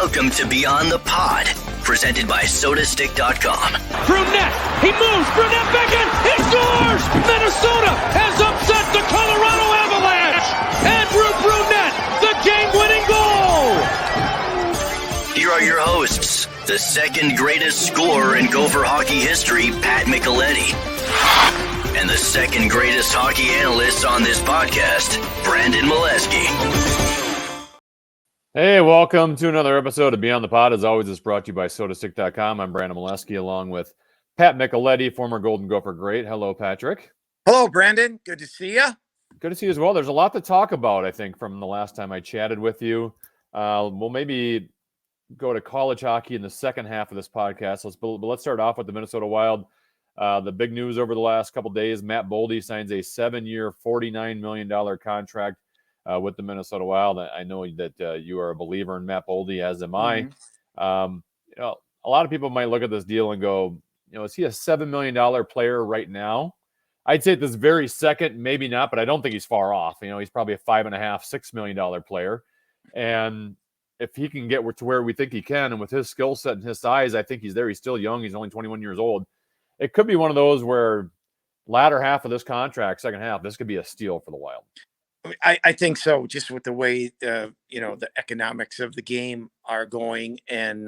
Welcome to Beyond the Pod, presented by SodaStick.com. Brunette, he moves, Brunette back in, he scores! Minnesota has upset the Colorado Avalanche! Andrew Brunette, the game-winning goal! Here are your hosts, the second greatest scorer in Gopher hockey history, Pat Micheletti, and the second greatest hockey analyst on this podcast, Brandon Mileski. Hey, welcome to another episode of Beyond the Pod. As always, it's brought to you by SodaStick.com. I'm Brandon Mileski, along with Pat Micheletti, former Golden Gopher great. Hello, Patrick. Hello, Brandon. Good to see you. Good to see you as well. There's a lot to talk about, I think, from the last time I chatted with you. We'll maybe go to college hockey in the second half of this podcast. Let's start off with the Minnesota Wild. The big news over the last couple of days, Matt Boldie signs a 7-year, $49 million contract with the Minnesota Wild. I know that you are a believer in Matt Boldie, as am I. A lot of people might look at this deal and go, is he a $7 million player right now? I'd say at this very second, maybe not, but I don't think he's far off. He's probably a $5.5, $6 million player. And if he can get to where we think he can, and with his skill set and his size, I think he's there. He's still young. He's only 21 years old. It could be one of those where latter half of this contract, second half, this could be a steal for the Wild. I think so, just with the way the economics of the game are going, and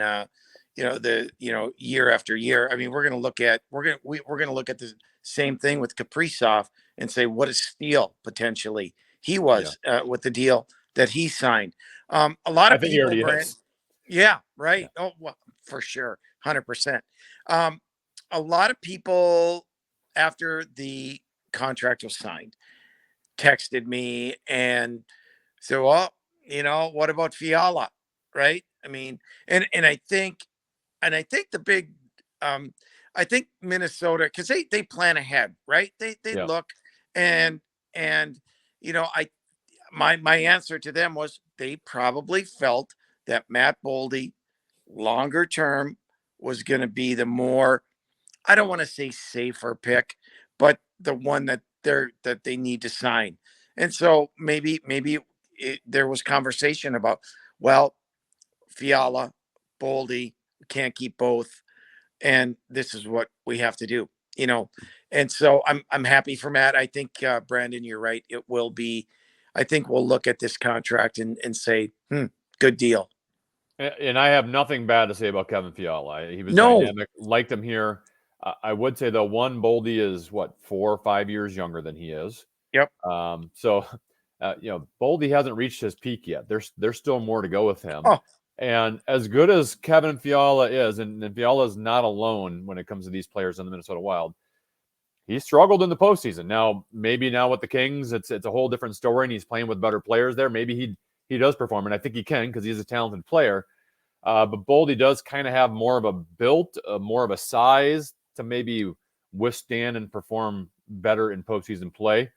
year after year. I mean, we're going to look at the same thing with Kaprizov and say what a steal potentially he was with the deal that he signed. A lot of people, yeah, right. Yeah. Oh, well, for sure, 100%. A lot of people after the contract was signed texted me and said, well, what about Fiala? Right. I mean, and I think the big, I think Minnesota, because they plan ahead, right? They look and my answer to them was they probably felt that Matt Boldie longer term was going to be the more, I don't want to say safer pick, but the one that they need to sign. And so maybe there was conversation about, well, Fiala, Boldie, we can't keep both, and this is what we have to do, And so I'm happy for Matt. I think Brandon, you're right. It will be. I think we'll look at this contract and say, good deal. And I have nothing bad to say about Kevin Fiala. He was dynamic, liked him here. I would say, though, Boldie is, 4 or 5 years younger than he is. Yep. Boldie hasn't reached his peak yet. There's still more to go with him. Oh. And as good as Kevin Fiala is, and Fiala is not alone when it comes to these players in the Minnesota Wild, he struggled in the postseason. Now with the Kings, it's a whole different story, and he's playing with better players there. Maybe he does perform, and I think he can because he's a talented player. But Boldie does kind of have more of a built, more of a size to maybe withstand and perform better in postseason play.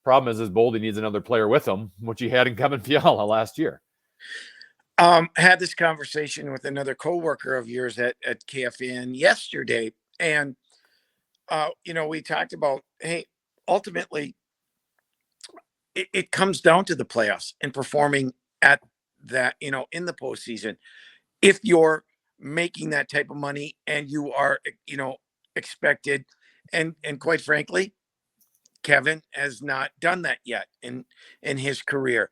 Problem is Boldie needs another player with him, which he had in Kevin Fiala last year. Had this conversation with another coworker of yours at KFN yesterday, and we talked about, hey, ultimately it comes down to the playoffs and performing at that, in the postseason. If you're making that type of money and you are, expected, and quite frankly, Kevin has not done that yet in his career.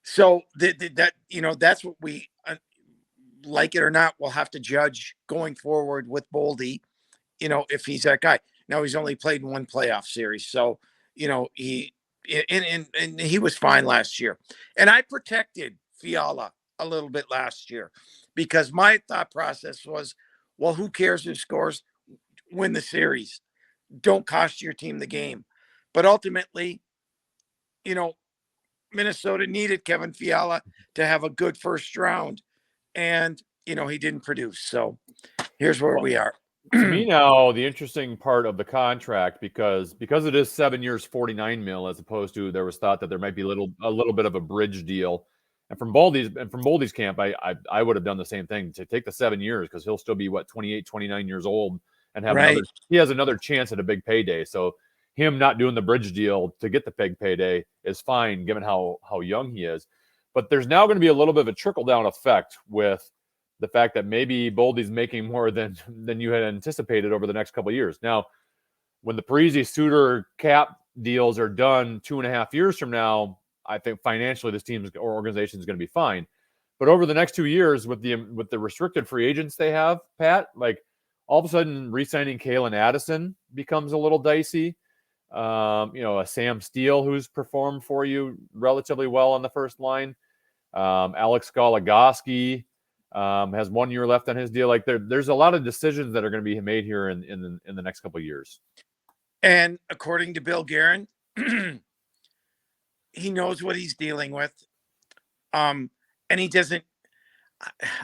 So that's what we, like it or not, we'll have to judge going forward with Boldie, if he's that guy. Now, he's only played in one playoff series, so he was fine last year, and I protected Fiala a little bit last year because my thought process was, well, who cares who scores? Win the series. Don't cost your team the game. But ultimately, Minnesota needed Kevin Fiala to have a good first round, and he didn't produce. So here's where we are. To me now, the interesting part of the contract, because it is 7 years, $49 million, as opposed to there was thought that there might be a little bit of a bridge deal. And from Boldie's camp, I would have done the same thing, to take the 7 years, because he'll still be 28, 29 years old and have he has another chance at a big payday. So him not doing the bridge deal to get the big payday is fine, given how young he is. But there's now going to be a little bit of a trickle-down effect with the fact that maybe Boldie's making more than you had anticipated over the next couple of years. Now, when the Parisi Suter cap deals are done 2.5 years from now, I think financially this team or organization is going to be fine. But over the next 2 years, with the restricted free agents they have, Pat, like all of a sudden re-signing Kalen Addison becomes a little dicey. A Sam Steele who's performed for you relatively well on the first line. Alex Goligoski has 1 year left on his deal. Like there's a lot of decisions that are going to be made here in the next couple of years. And according to Bill Guerin, he knows what he's dealing with. And he doesn't,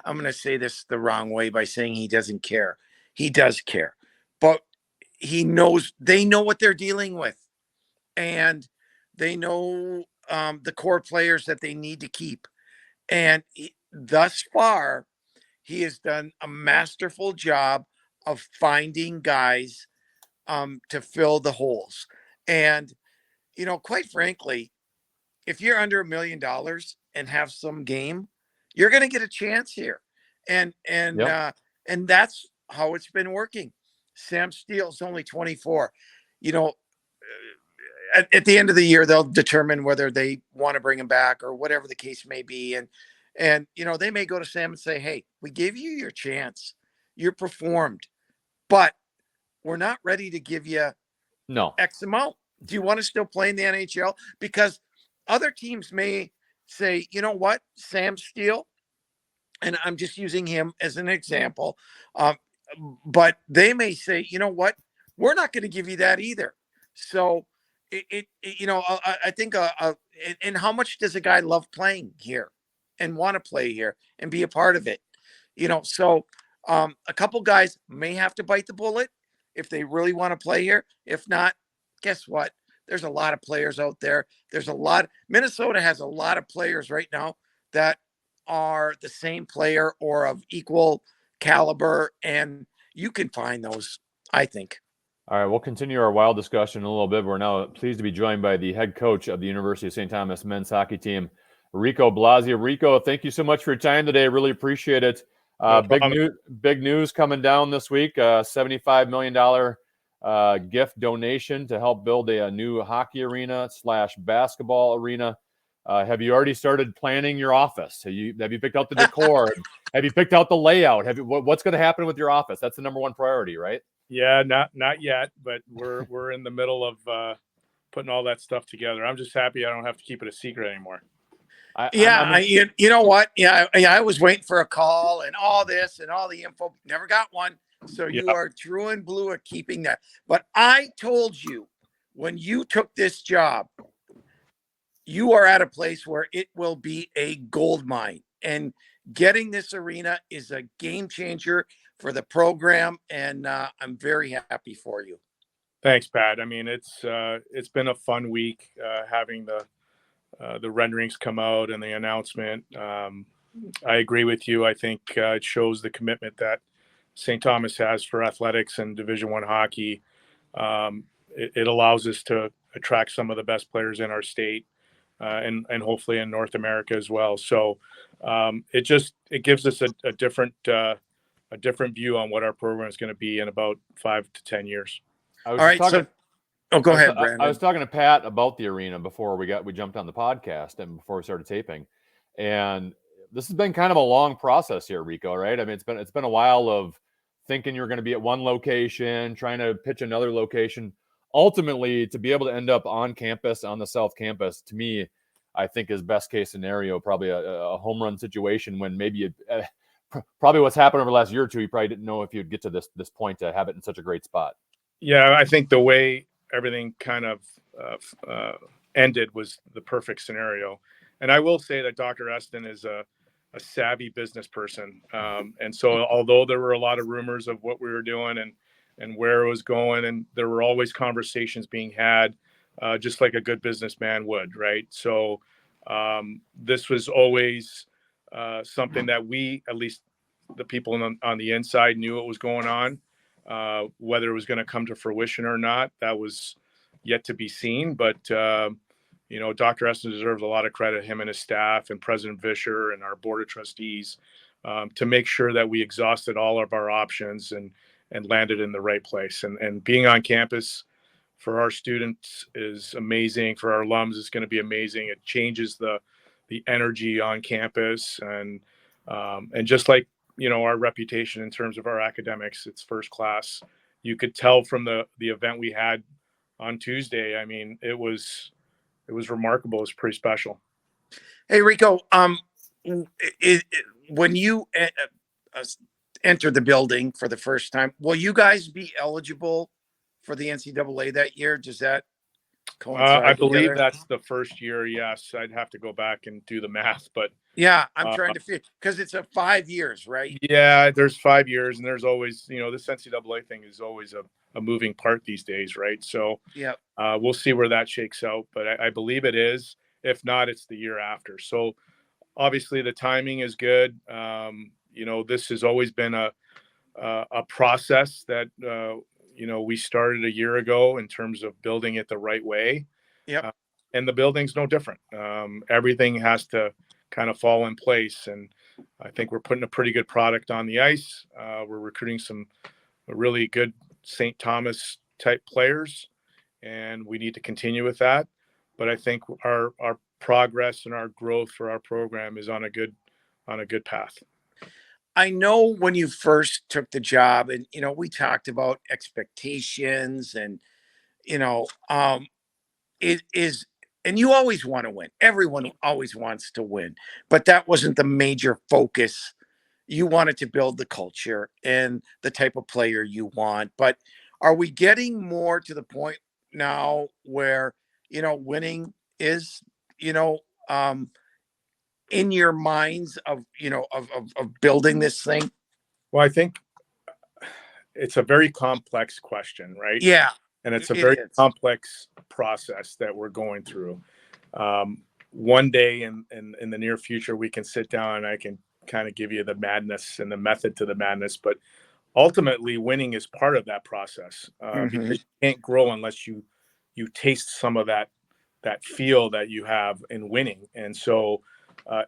I'm going to say this the wrong way by saying he doesn't care. He does care, but they know what they're dealing with, and they know the core players that they need to keep. And thus far, he has done a masterful job of finding guys to fill the holes. And, quite frankly, if you're under $1 million and have some game, you're going to get a chance here. And that's how it's been working. Sam Steele's only 24. At the end of the year, they'll determine whether they want to bring him back or whatever the case may be. And they may go to Sam and say, hey, we gave you your chance. You performed, but we're not ready to give you X amount. Do you want to still play in the NHL? Because other teams may say, you know what, Sam Steele, and I'm just using him as an example, but they may say, you know what, we're not going to give you that either. So I think, and how much does a guy love playing here and want to play here and be a part of it? So a couple guys may have to bite the bullet if they really want to play here. If not, guess what? There's a lot of players out there. Minnesota has a lot of players right now that are the same player or of equal caliber, and you can find those, I think. All right, we'll continue our wild discussion in a little bit. We're now pleased to be joined by the head coach of the University of St. Thomas men's hockey team, Rico Blasi. Rico, thank you so much for your time today. Really appreciate it. Big news coming down this week. $75 million gift donation to help build a new hockey arena / basketball arena. Have you already started planning your office? Have you picked out the decor? Have you picked out the layout? What's going to happen with your office? That's the number one priority, right? Yeah, not yet, but we're in the middle of putting all that stuff together. I'm just happy I don't have to keep it a secret anymore. You know what? Yeah, I was waiting for a call and all this and all the info. Never got one. So you are true and blue at keeping that. But I told you when you took this job, you are at a place where it will be a gold mine. And getting this arena is a game changer for the program. And I'm very happy for you. Thanks, Pat. I mean, it's been a fun week having the renderings come out and the announcement. I agree with you. I think it shows the commitment that St. Thomas has for athletics and Division I hockey. It allows us to attract some of the best players in our state and hopefully in North America as well. So it gives us a different view on what our program is going to be in about 5 to 10 years. All right. Go ahead, Brandon. I was talking to Pat about the arena before we jumped on the podcast and before we started taping. And this has been kind of a long process here, Rico, right? I mean, it's been a while of thinking you're going to be at one location, trying to pitch another location. Ultimately, to be able to end up on campus, on the South Campus, to me, I think is best case scenario, probably a home run situation when maybe probably what's happened over the last year or two, you probably didn't know if you'd get to this point to have it in such a great spot. Yeah, I think the way everything kind of ended was the perfect scenario. And I will say that Dr. Eston is a savvy business person. And so although there were a lot of rumors of what we were doing and where it was going, and there were always conversations being had, just like a good businessman would, right? So this was always something that we, at least the people on the inside, knew what was going on. Whether it was going to come to fruition or not, that was yet to be seen. But Dr. Essen deserves a lot of credit, him and his staff and President Vischer and our board of trustees, to make sure that we exhausted all of our options and landed in the right place. And being on campus for our students is amazing. For our alums, it's going to be amazing. It changes the energy on campus, and just like our reputation in terms of our academics, it's first class. You could tell from the event we had on Tuesday. I mean, it was remarkable. It was pretty special. Hey, Rico, when you enter the building for the first time, will you guys be eligible for the NCAA that year? Does that coincide? I believe that's the first year. Yes, I'd have to go back and do the math, but yeah, I'm trying to figure, because it's a 5 years, right? Yeah, there's 5 years, and there's always, this NCAA thing is always a moving part these days, right? So yeah, we'll see where that shakes out, but I believe it is. If not, it's the year after. So obviously the timing is good. This has always been a process that we started a year ago in terms of building it the right way. Yeah, and the building's no different. Everything has to kind of fall in place, and I think we're putting a pretty good product on the ice. We're recruiting some really good St. Thomas type players, and we need to continue with that. But I think our progress and our growth for our program is on a good path. I know when you first took the job, and we talked about expectations, and it is, and you always want to win. Everyone always wants to win, but that wasn't the major focus. You wanted to build the culture and the type of player you want. But are we getting more to the point now where winning is in your minds of building this thing? Well, I think it's a very complex question, right? Yeah. And it's a very complex process that we're going through. One day in the near future, we can sit down and I can kind of give you the madness and the method to the madness. But ultimately, winning is part of that process, because you can't grow unless you taste some of that feel that you have in winning. And so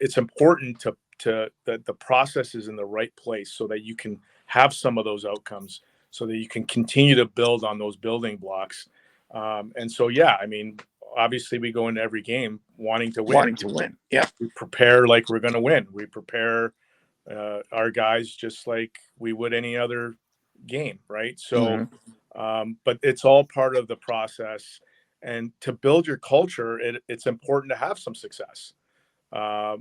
it's important that the process is in the right place so that you can have some of those outcomes, so that you can continue to build on those building blocks. And so, yeah, I mean, obviously we go into every game wanting to win. Yeah. We prepare like we're going to win. We prepare our guys just like we would any other game. Right. So, but it's all part of the process, and to build your culture, it's important to have some success.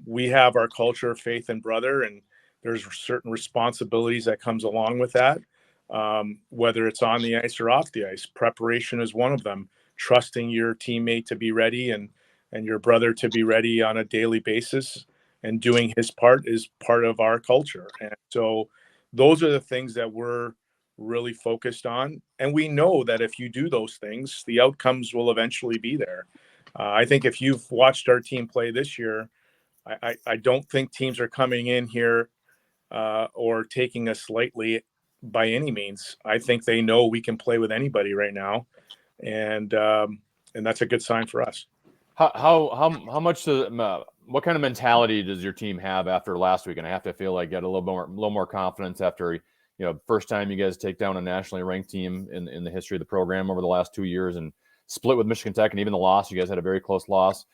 We have our culture of faith and brother, and there's certain responsibilities that comes along with that. Whether it's on the ice or off the ice, preparation is one of them. Trusting your teammate to be ready and your brother to be ready on a daily basis, and doing his part is part of our culture. And so those are the things that we're really focused on. And we know that if you do those things, the outcomes will eventually be there. I think if you've watched our team play this year, I don't think teams are coming in here or taking us lightly by any means. I think they know we can play with anybody right now, and that's a good sign for us. How much what kind of mentality does your team have after last week? And I have to feel like you got a little more confidence after first time you guys take down a nationally ranked team in the history of the program over the last 2 years, and split with Michigan Tech, and even the loss, you guys had a very close loss.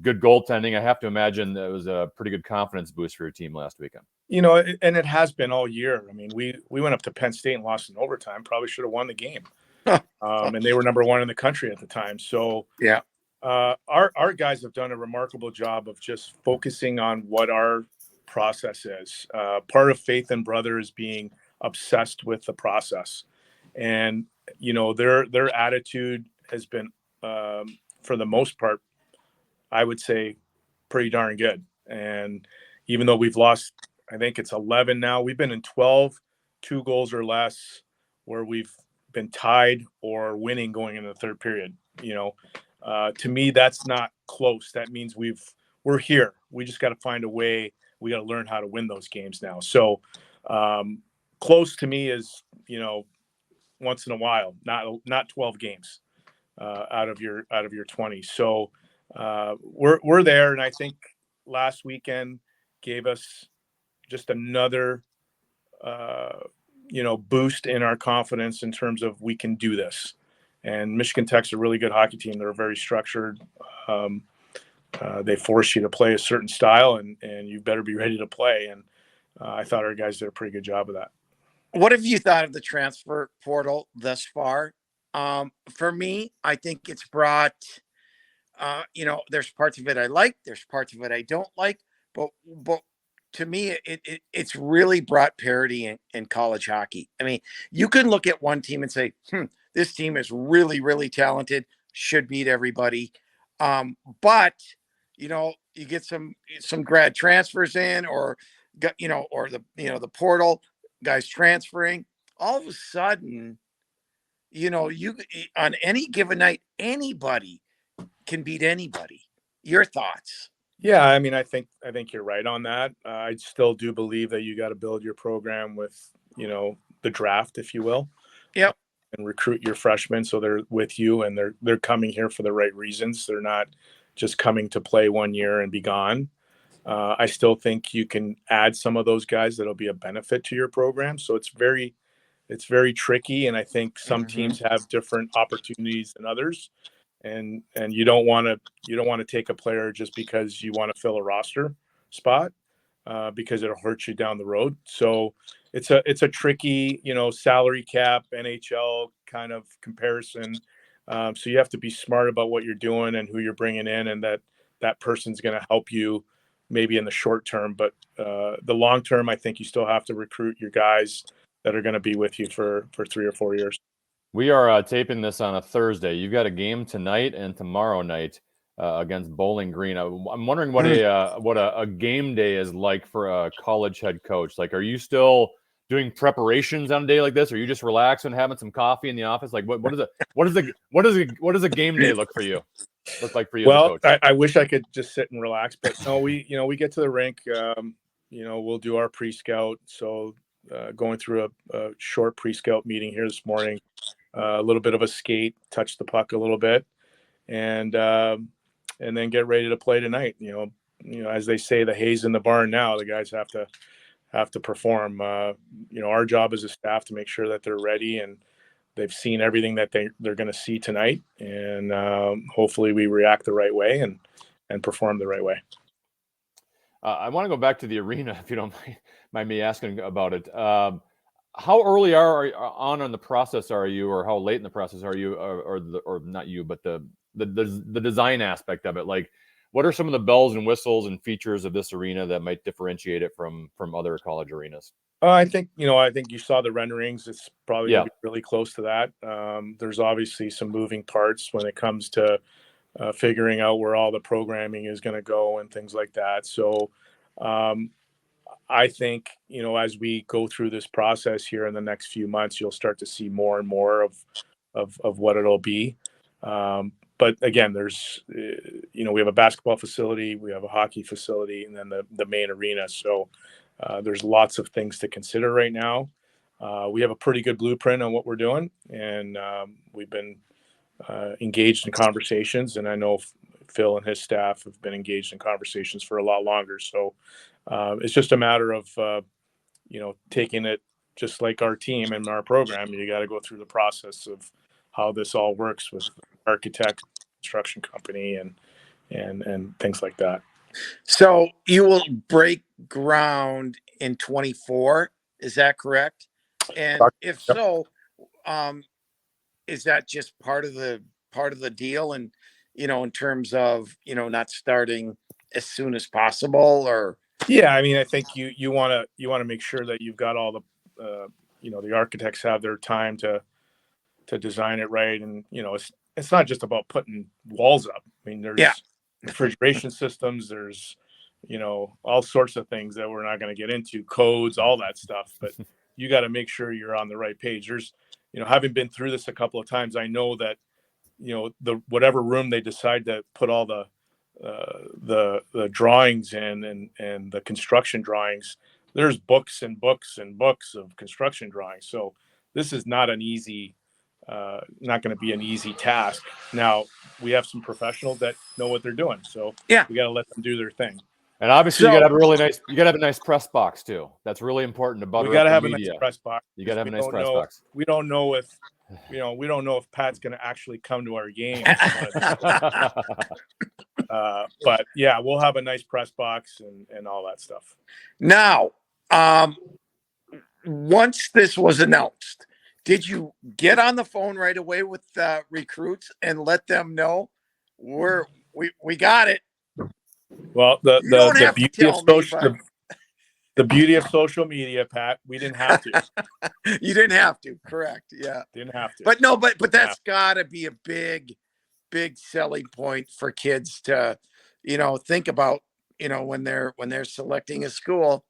Good goaltending. I have to imagine that was a pretty good confidence boost for your team last weekend. And it has been all year. I mean, we went up to Penn State and lost in overtime. Probably should have won the game. And they were number one in the country at the time. So yeah, our guys have done a remarkable job of just focusing on what our process is. Part of faith and brother is being obsessed with the process, and their attitude has been, for the most part, I would say, pretty darn good. And even though we've lost, I think it's 11 now, we've been in 12, 2 goals or less, where we've been tied or winning going into the third period. To me, that's not close. That means we're here. We just got to find a way. We got to learn how to win those games now. So close to me is, once in a while, not 12 games out of your 20. So we're there. And I think last weekend gave us just another, boost in our confidence in terms of we can do this. And Michigan Tech's a really good hockey team. They're very structured. They force you to play a certain style, and you better be ready to play. And I thought our guys did a pretty good job of that. What have you thought of the transfer portal thus far? For me, I think it's brought, there's parts of it I like, there's parts of it I don't like, but to me, it's really brought parity in college hockey. I mean, you can look at one team and say, this team is really, really talented, should beat everybody. But you get some grad transfers in, or the portal guys transferring. All of a sudden, you on any given night, anybody can beat anybody. Your thoughts? Yeah, I mean, I think you're right on that. I still do believe that you got to build your program with, the draft, if you will. Yep. And recruit your freshmen so they're with you and they're coming here for the right reasons. They're not just coming to play 1 year and be gone. I still think you can add some of those guys that'll be a benefit to your program. So it's very tricky, and I think some teams have different opportunities than others. And you don't want to take a player just because you want to fill a roster spot, because it'll hurt you down the road. So it's a tricky, salary cap NHL kind of comparison. So you have to be smart about what you're doing and who you're bringing in, and that person's going to help you maybe in the short term, but the long term, I think you still have to recruit your guys that are going to be with you for 3 or 4 years. We are taping this on a Thursday. You've got a game tonight and tomorrow night against Bowling Green. I'm wondering what a game day is like for a college head coach. Like, are you still doing preparations on a day like this? Or are you just relaxing, having some coffee in the office? Like, what does a game day look like for you? Well, as a coach? I wish I could just sit and relax, but no, we get to the rink. We'll do our pre-scout. So going through a short pre-scout meeting here this morning. A little bit of a skate, touch the puck a little bit, and then get ready to play tonight. As they say, the hay's in the barn now. The guys have to perform. Our job as a staff to make sure that they're ready and they've seen everything that they're going to see tonight, and hopefully we react the right way and perform the right way. I want to go back to the arena, if you don't mind me asking about it. How early on the process are you, or how late in the process are you, or not you, but the design aspect of it? Like, what are some of the bells and whistles and features of this arena that might differentiate it from other college arenas? I think you saw the renderings. It's probably gonna be really close to that. There's obviously some moving parts when it comes to figuring out where all the programming is going to go and things like that. So I think, as we go through this process here in the next few months, you'll start to see more and more of what it'll be. But again, there's, we have a basketball facility, we have a hockey facility, and then the main arena. So there's lots of things to consider right now. We have a pretty good blueprint on what we're doing, and we've been engaged in conversations, and I know Phil and his staff have been engaged in conversations for a lot longer. So it's just a matter of, taking it just like our team and our program. You got to go through the process of how this all works with architect, construction company, and things like that. So you will break ground in 24. Is that correct? And if so, is that just part of the deal? And, in terms of, not starting as soon as possible, or? Yeah, I mean, I think you want to make sure that you've got all the, the architects have their time to design it right. And, it's not just about putting walls up. I mean, there's refrigeration systems, there's, all sorts of things that we're not going to get into, codes, all that stuff. But you got to make sure you're on the right page. There's, having been through this a couple of times, I know that, the whatever room they decide to put all the drawings in and the construction drawings, there's books and books and books of construction drawings. So this is not an easy not going to be an easy task. Now we have some professionals that know what they're doing, so yeah, we got to let them do their thing. And obviously, you got to have a nice press box too. That's really important to butter We got to up have the a media. nice press box. You got to have a nice press box. We don't know if Pat's going to actually come to our games. But yeah, we'll have a nice press box and all that stuff. Now, once this was announced, did you get on the phone right away with recruits and let them know we got it? Well, the beauty of social media, Pat, we didn't have to. You didn't have to, correct? Yeah, didn't have to. But that's got to be a big selling point for kids to, think about, when they're selecting a school.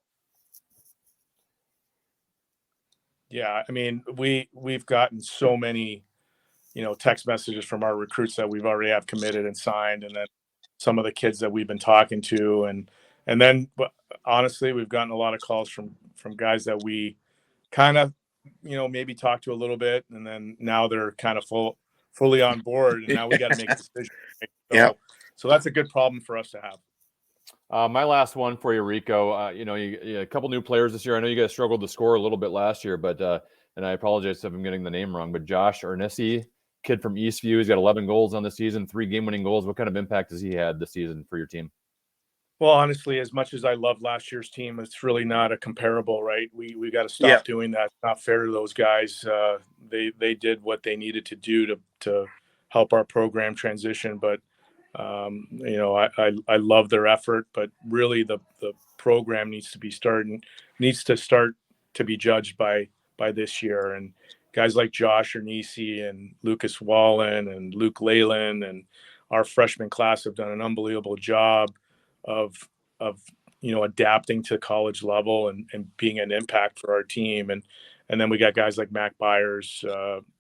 Yeah, I mean, we've gotten so many, text messages from our recruits that we've already have committed and signed, and then some of the kids that we've been talking to, and then, but honestly, we've gotten a lot of calls from guys that we kind of, maybe talked to a little bit, and then now they're kind of fully on board, and now we got to make a decision. Right? So that's a good problem for us to have. My last one for you, Rico. You a couple new players this year. I know you guys struggled to score a little bit last year, but and I apologize if I'm getting the name wrong. But Josh Ernesi, kid from Eastview, he's got 11 goals on the season, 3 game-winning goals. What kind of impact has he had this season for your team? Well, honestly, as much as I love last year's team, it's really not a comparable, right? We got to stop doing that. It's not fair to those guys. They did what they needed to do to help our program transition, but. I love their effort, but really the program needs to start to be judged by this year. And guys like Josh Ernesi and Lucas Wallen and Luke Leyland and our freshman class have done an unbelievable job of adapting to college level and being an impact for our team. And then we got guys like Mac Byers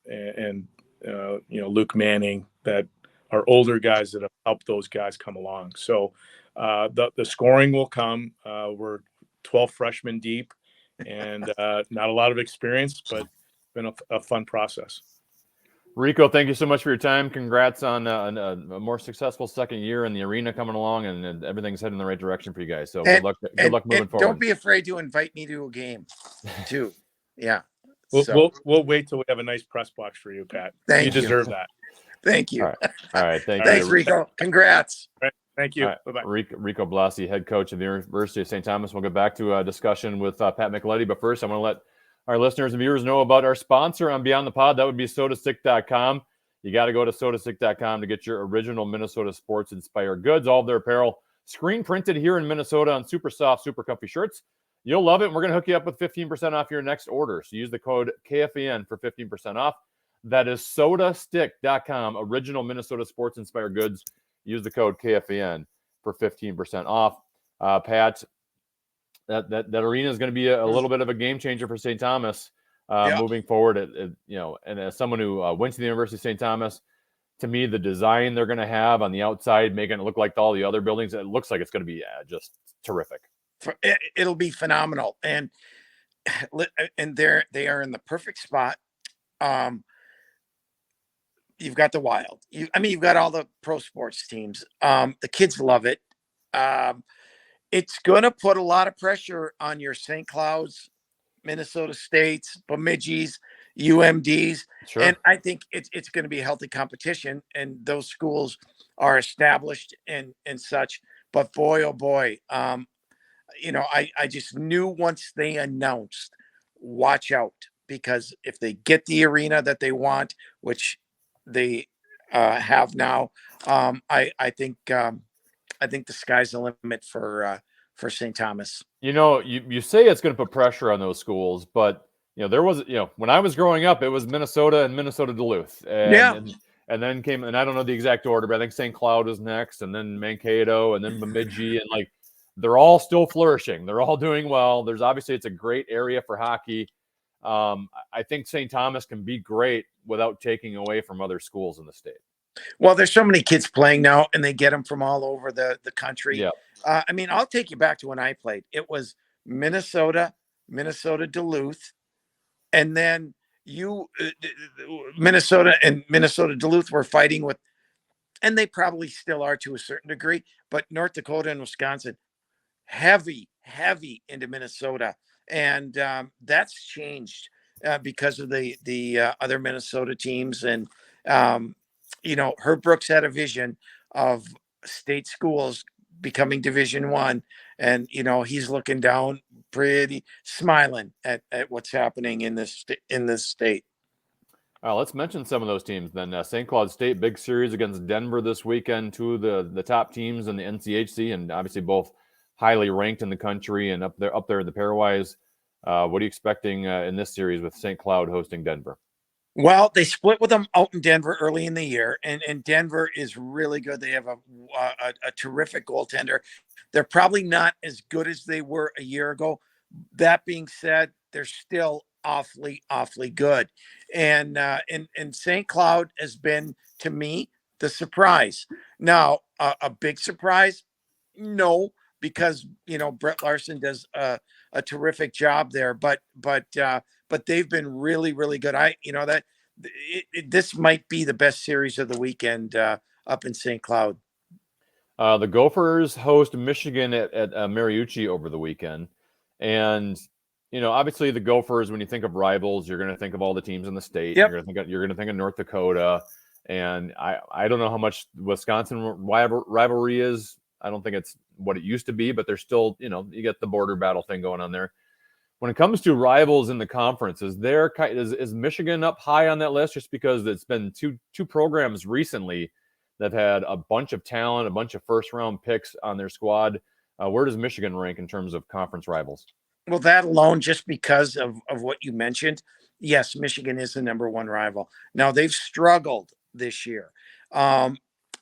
and Luke Manning that are older guys that have helped those guys come along. So the scoring will come. We're 12 freshmen deep and not a lot of experience, but been a fun process. Rico, thank you so much for your time. Congrats on a more successful second year in the arena coming along, and everything's heading in the right direction for you guys. So good luck moving forward. Don't be afraid to invite me to a game too. Yeah. We'll wait till we have a nice press box for you, Pat. You deserve that. Thank you. All right. Thanks, Rico. Congrats. Right. Thank you. Right. Bye-bye. Rico Blasi, head coach of the University of St. Thomas. We'll get back to a discussion with Pat Micheletti. But first, I want to let our listeners and viewers know about our sponsor on Beyond the Pod. That would be sodastick.com. You got to go to sodastick.com to get your original Minnesota sports inspired goods. All of their apparel screen printed here in Minnesota on super soft, super comfy shirts. You'll love it. And we're going to hook you up with 15% off your next order. So use the code KFEN for 15% off. That is sodastick.com, original Minnesota sports inspired goods. Use the code KFEN for 15% off. Pat, that arena is going to be a little bit of a game changer for St. Thomas moving forward. And as someone who went to the University of St. Thomas, to me, the design they're going to have on the outside, making it look like all the other buildings, it looks like it's going to be just terrific. It'll be phenomenal. And they are in the perfect spot. You've got the Wild. You've got all the pro sports teams. The kids love it. It's going to put a lot of pressure on your St. Clouds, Minnesota States, Bemidji's, UMDs. Sure. And I think it's going to be a healthy competition, and those schools are established and such. But boy, oh boy, I just knew once they announced, watch out, because if they get the arena that they want, which they have now, I think the sky's the limit for St. Thomas. You say it's going to put pressure on those schools, but there was when I was growing up, it was Minnesota and Minnesota Duluth, and then came, and I don't know the exact order, but I think St. Cloud was next, and then Mankato, and then Bemidji, and they're all still flourishing. They're all doing well. It's a great area for hockey. I think St. Thomas can be great without taking away from other schools in the state. Well, there's so many kids playing now, and they get them from all over the country. Yeah. I'll take you back to when I played. It was Minnesota Duluth, and then Minnesota and Minnesota Duluth were fighting with, and they probably still are to a certain degree, but North Dakota and Wisconsin, heavy into Minnesota. And that's changed because of the other Minnesota teams. And, Herb Brooks had a vision of state schools becoming Division I. And, he's looking down pretty smiling at what's happening in this state. Let's mention some of those teams then. St. Cloud State, big series against Denver this weekend. Two of the top teams in the NCHC, and obviously both highly ranked in the country and up there in the pairwise. What are you expecting in this series with St. Cloud hosting Denver? Well, they split with them out in Denver early in the year, and Denver is really good. They have a terrific goaltender. They're probably not as good as they were a year ago. That being said, they're still awfully good. And St. Cloud has been, to me, the surprise. Now, a big surprise? No, because Brett Larson does a terrific job there, but they've been really good. This might be the best series of the weekend up in St. Cloud. The Gophers host Michigan at Mariucci over the weekend, and obviously the Gophers, when you think of rivals, you're going to think of all the teams in the state. Yep. You're going to think of North Dakota, and I don't know how much Wisconsin rivalry is. I don't think it's what it used to be, but there's still, you get the border battle thing going on there. When it comes to rivals in the conference, is Michigan up high on that list? Just because it's been two programs recently that had a bunch of talent, a bunch of first round picks on their squad. Where does Michigan rank in terms of conference rivals? Well, that alone, just because of what you mentioned, yes, Michigan is the number one rival. Now they've struggled this year.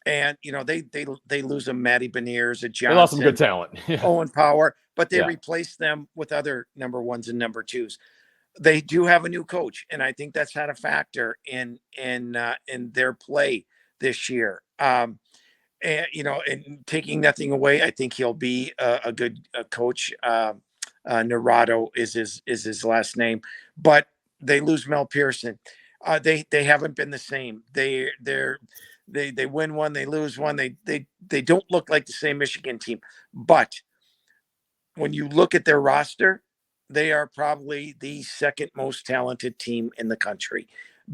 And they lose a Matty Beniers, a Johnson. They lost some good talent. Owen Power, but they replaced them with other number ones and number twos. They do have a new coach, and I think that's had a factor in their play this year. And taking nothing away, I think he'll be a good coach. Naranjo is his last name, but they lose Mel Pearson. They haven't been the same. They win one, they lose one. They don't look like the same Michigan team. But when you look at their roster, they are probably the second most talented team in the country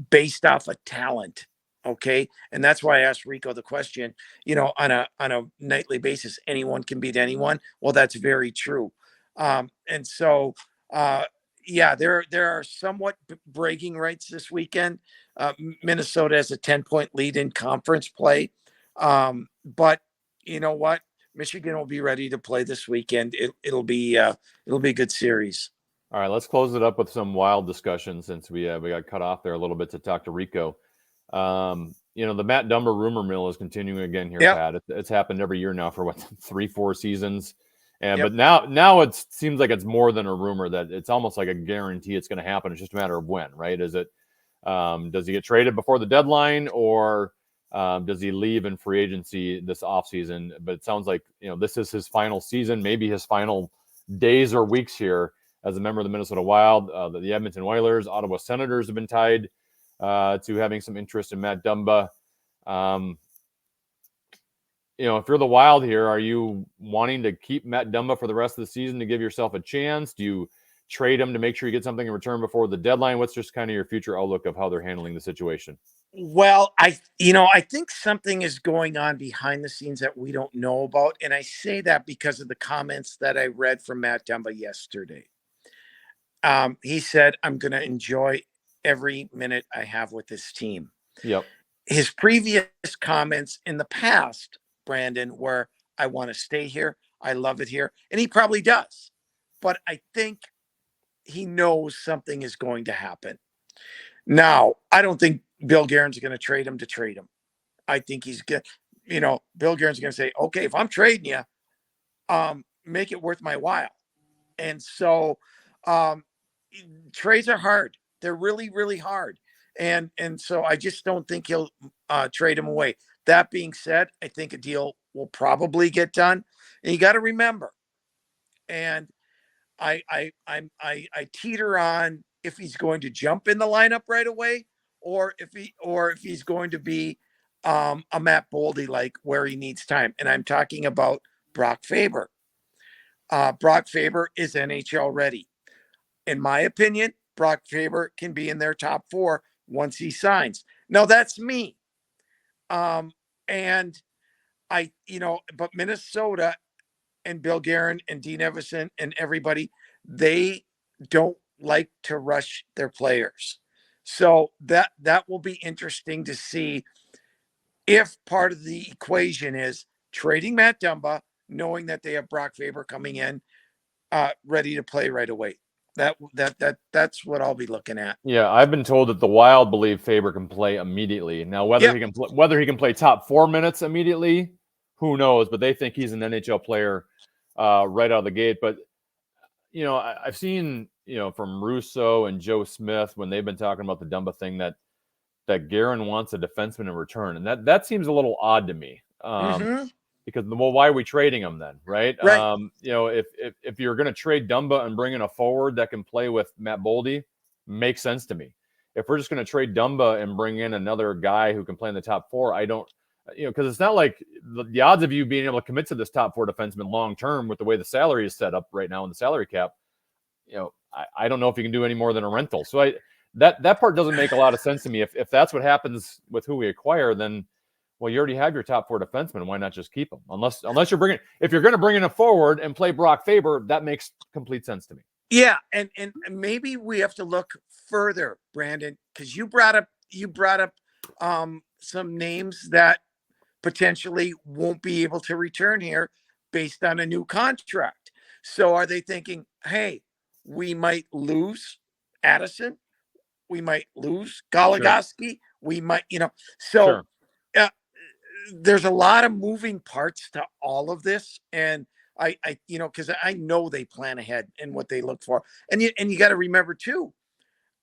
based off of talent. Okay. And that's why I asked Rico the question, on a nightly basis, anyone can beat anyone. Well, that's very true. And so, there are somewhat bragging rights this weekend. Minnesota has a 10-point lead in conference play. But you know what? Michigan will be ready to play this weekend. It'll be a good series. All right, let's close it up with some wild discussion since we got cut off there a little bit to talk to Rico. The Matt Dumba rumor mill is continuing again here, Yep. Pat. It's happened every year now for 3-4 seasons. But now it seems like it's more than a rumor, that it's almost like a guarantee it's going to happen. It's just a matter of when, right? Is it, does he get traded before the deadline, or does he leave in free agency this offseason? But it sounds like, this is his final season, maybe his final days or weeks here as a member of the Minnesota Wild. The Edmonton Oilers, Ottawa Senators have been tied to having some interest in Matt Dumba. If you're the Wild here, are you wanting to keep Matt Dumba for the rest of the season to give yourself a chance? Do you trade him to make sure you get something in return before the deadline? What's just kind of your future outlook of how they're handling the situation? Well, I think something is going on behind the scenes that we don't know about. And I say that because of the comments that I read from Matt Dumba yesterday. He said, I'm going to enjoy every minute I have with this team. Yep. His previous comments in the past, Brandon, where I want to stay here, I love it here, and he probably does, but I think he knows something is going to happen. Now, I don't think Bill Guerin's going to trade him. I think he's good. Bill Guerin's going to say, okay, if I'm trading you, make it worth my while. And so trades are hard. They're really, really hard. And so I just don't think he'll trade him away. That being said, I think a deal will probably get done. And you got to remember, and I teeter on if he's going to jump in the lineup right away, or if he's going to be a Matt Boldie, like where he needs time. And I'm talking about Brock Faber. Brock Faber is NHL ready. In my opinion, Brock Faber can be in their top 4 once he signs. Now that's me. And but Minnesota and Bill Guerin and Dean Evison and everybody, they don't like to rush their players. So that will be interesting to see if part of the equation is trading Matt Dumba, knowing that they have Brock Faber coming in, ready to play right away. That's what I'll be looking at. Yeah, I've been told that the Wild believe Faber can play immediately. Now, whether he can play top 4 minutes immediately, who knows? But they think he's an NHL player right out of the gate. But I've seen from Russo and Joe Smith when they've been talking about the Dumba thing that Guerin wants a defenseman in return, and that seems a little odd to me. Because why are we trading him then, right? Right. If you're going to trade Dumba and bring in a forward that can play with Matt Boldie, makes sense to me. If we're just going to trade Dumba and bring in another guy who can play in the top 4, I don't, because it's not like the odds of you being able to commit to this top 4 defenseman long term with the way the salary is set up right now in the salary cap. I don't know if you can do any more than a rental. So that part doesn't make a lot of sense to me. If that's what happens with who we acquire, then. Well, you already have your top 4 defensemen. Why not just keep them? Unless you're if you're going to bring in a forward and play Brock Faber, that makes complete sense to me. Yeah, and maybe we have to look further, Brandon, because you brought up some names that potentially won't be able to return here based on a new contract. So are they thinking, hey, we might lose Addison, we might lose Goligoski, sure. We might, so. Sure. There's a lot of moving parts to all of this. And I because I know they plan ahead and what they look for. And you got to remember too,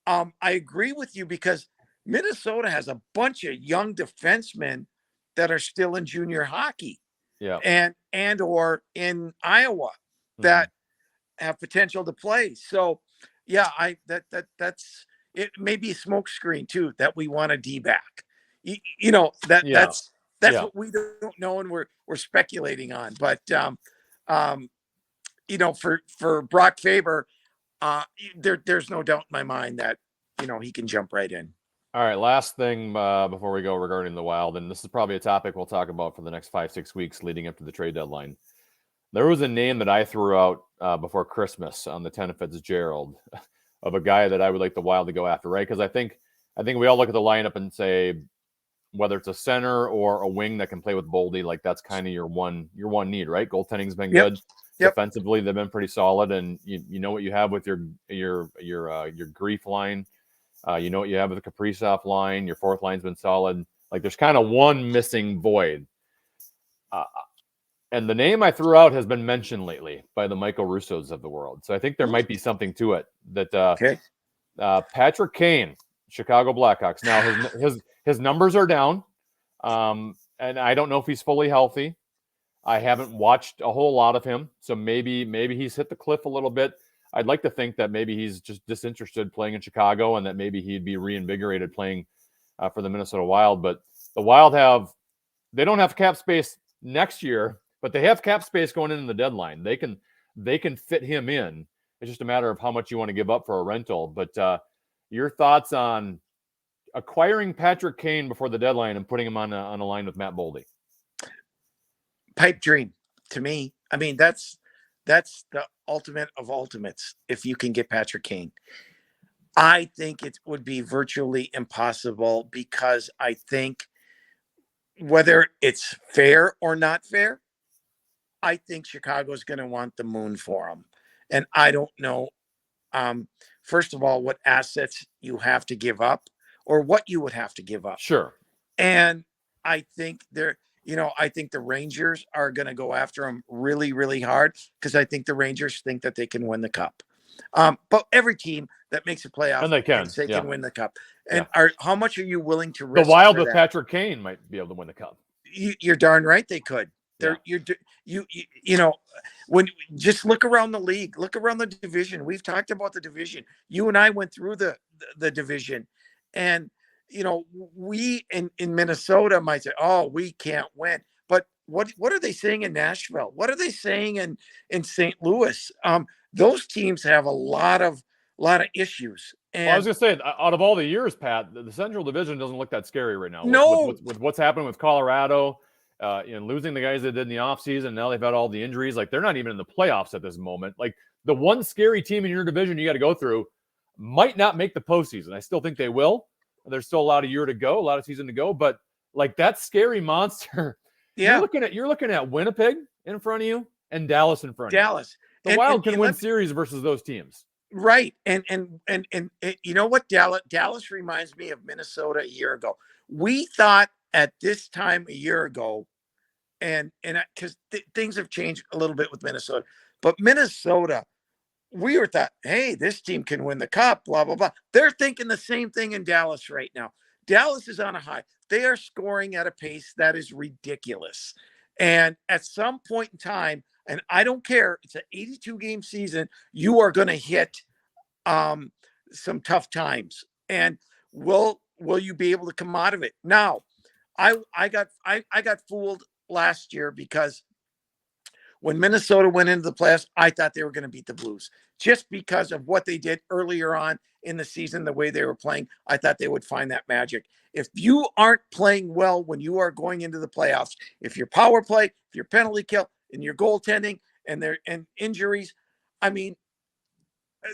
I agree with you because Minnesota has a bunch of young defensemen that are still in junior hockey. Yeah. And or in Iowa that have potential to play. So yeah, that's it may be a smoke screen too, that we want a D back. That's what we don't know, and we're speculating on. But for Brock Faber, there's no doubt in my mind that he can jump right in. All right, last thing before we go regarding the Wild, and this is probably a topic we'll talk about for the next 5-6 weeks leading up to the trade deadline. There was a name that I threw out before Christmas on the 10 of Fitzgerald of a guy that I would like the Wild to go after, right? Because I think we all look at the lineup and say, whether it's a center or a wing that can play with Boldie, like that's kind of your one need, right? Goaltending's been good. Yep. Defensively, they've been pretty solid, and you know what you have with your Grief line. You know what you have with the Kaprizov line. Your fourth line's been solid. Like there's kind of one missing void. And the name I threw out has been mentioned lately by the Michael Russos of the world. So I think there might be something to it. That Patrick Kane, Chicago Blackhawks. Now his numbers are down, and I don't know if he's fully healthy. I haven't watched a whole lot of him, so maybe he's hit the cliff a little bit. I'd like to think that maybe he's just disinterested playing in Chicago, and that maybe he'd be reinvigorated playing for the Minnesota Wild. But the Wild they don't have cap space next year, but they have cap space going into the deadline. They can fit him in. It's just a matter of how much you want to give up for a rental. But your thoughts on acquiring Patrick Kane before the deadline and putting him on a line with Matt Boldie? Pipe dream to me. I mean, that's the ultimate of ultimates. If you can get Patrick Kane, I think it would be virtually impossible, because I think whether it's fair or not fair, I think Chicago's going to want the moon for him. And I don't know, first of all, what assets you have to give up or what you would have to give up. Sure. And I think I think the Rangers are going to go after him really, really hard, because I think the Rangers think that they can win the cup. But every team that makes a playoff, and they can win the cup. And how much are you willing to risk? The Wild with Patrick Kane might be able to win the cup. You're darn right they could. You know, when just look around the league, look around the division. We've talked about the division. You and I went through the division, and you know, we in Minnesota might say, "Oh, we can't win." But what are they saying in Nashville? What are they saying in St. Louis? Those teams have a lot of issues. And I was gonna say, out of all the years, Pat, the Central Division doesn't look that scary right now. No, with what's happening with Colorado, losing the guys they did in the offseason, now they've had all the injuries. Like, they're not even in the playoffs at this moment. Like, the one scary team in your division you got to go through might not make the postseason. I still think they will. There's still a lot of year to go, a lot of season to go, but like, that scary monster. Yeah, you're looking at Winnipeg in front of you and Dallas in front of you. The Wild can win series versus those teams. Right. And you know what? Dallas reminds me of Minnesota a year ago. We thought at this time a year ago, and because things have changed a little bit with Minnesota, but Minnesota, we were thought, hey, this team can win the cup, blah, blah, blah. They're thinking the same thing in Dallas right now. Dallas is on a high. They are scoring at a pace that is ridiculous. And at some point in time, and I don't care, it's an 82-game season, you are going to hit some tough times. And will you be able to come out of it? Now, I got fooled last year because when Minnesota went into the playoffs, I thought they were going to beat the Blues just because of what they did earlier on in the season, the way they were playing. I thought they would find that magic. If you aren't playing well when you are going into the playoffs, if your power play, if your penalty kill, and your goaltending and injuries, I mean,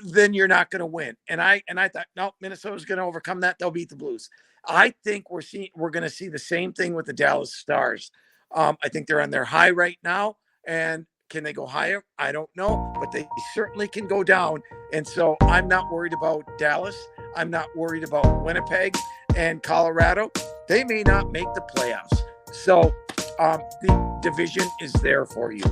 then you're not going to win. And I thought, no, Minnesota's going to overcome that. They'll beat the Blues. I think we're going to see the same thing with the Dallas Stars. I think they're on their high right now. And can they go higher? I don't know, but they certainly can go down. And so I'm not worried about Dallas. I'm not worried about Winnipeg and Colorado. They may not make the playoffs. So the division is there for you.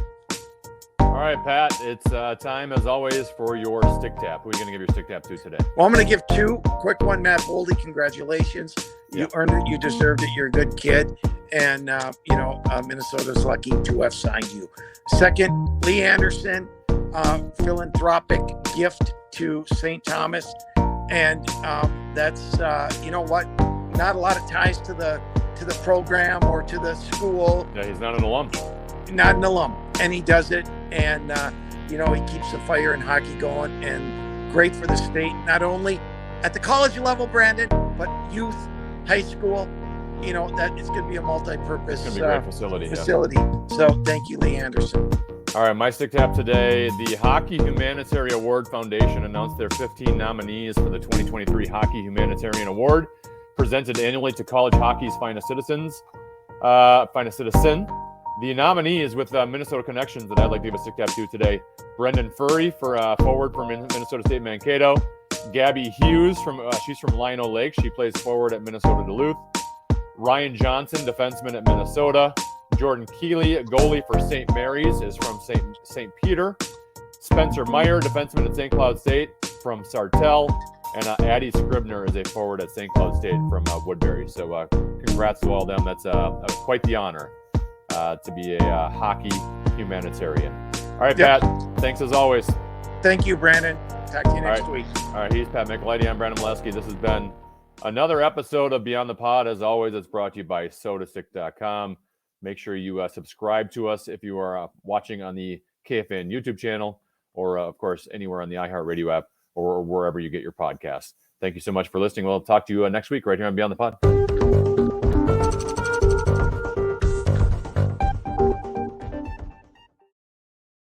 All right, Pat, it's time, as always, for your stick tap. Who are you going to give your stick tap to today? Well, I'm going to give two. Quick one, Matt Boldie. Congratulations. You earned it. You deserved it. You're a good kid. And, Minnesota's lucky to have signed you. Second, Lee Anderson, philanthropic gift to St. Thomas. And that's, you know what, not a lot of ties to the program or to the school. Yeah, he's not an alum. Not an alum. And he does it. And, he keeps the fire in hockey going, and great for the state, not only at the college level, Brandon, but youth, high school. That it's going to be a multi-purpose facility. Yeah. So thank you, Lee Anderson. All right, my stick tap today, the Hockey Humanitarian Award Foundation announced their 15 nominees for the 2023 Hockey Humanitarian Award, presented annually to college hockey's finest citizen. The nominees with Minnesota connections that I'd like to give a stick tap to today: Brendan Furry for forward from Minnesota State Mankato, Gabby Hughes she's from Lino Lake. She plays forward at Minnesota Duluth. Ryan Johnson, defenseman at Minnesota. Jordan Keeley, goalie for St. Mary's, is from St. Peter. Spencer Meyer, defenseman at St. Cloud State from Sartell. And Addie Scribner is a forward at St. Cloud State from Woodbury. So congrats to all of them. That's quite the honor to be a hockey humanitarian. All right, Pat, thanks as always. Thank you, Brandon. Talk to you next week. All right, he's Pat Micheletti. I'm Brandon Mileski. This has been another episode of Beyond the Pod. As always, it's brought to you by sodastick.com. Make sure you subscribe to us if you are watching on the KFN YouTube channel, or, of course, anywhere on the iHeartRadio app or wherever you get your podcasts. Thank you so much for listening. We'll talk to you next week right here on Beyond the Pod.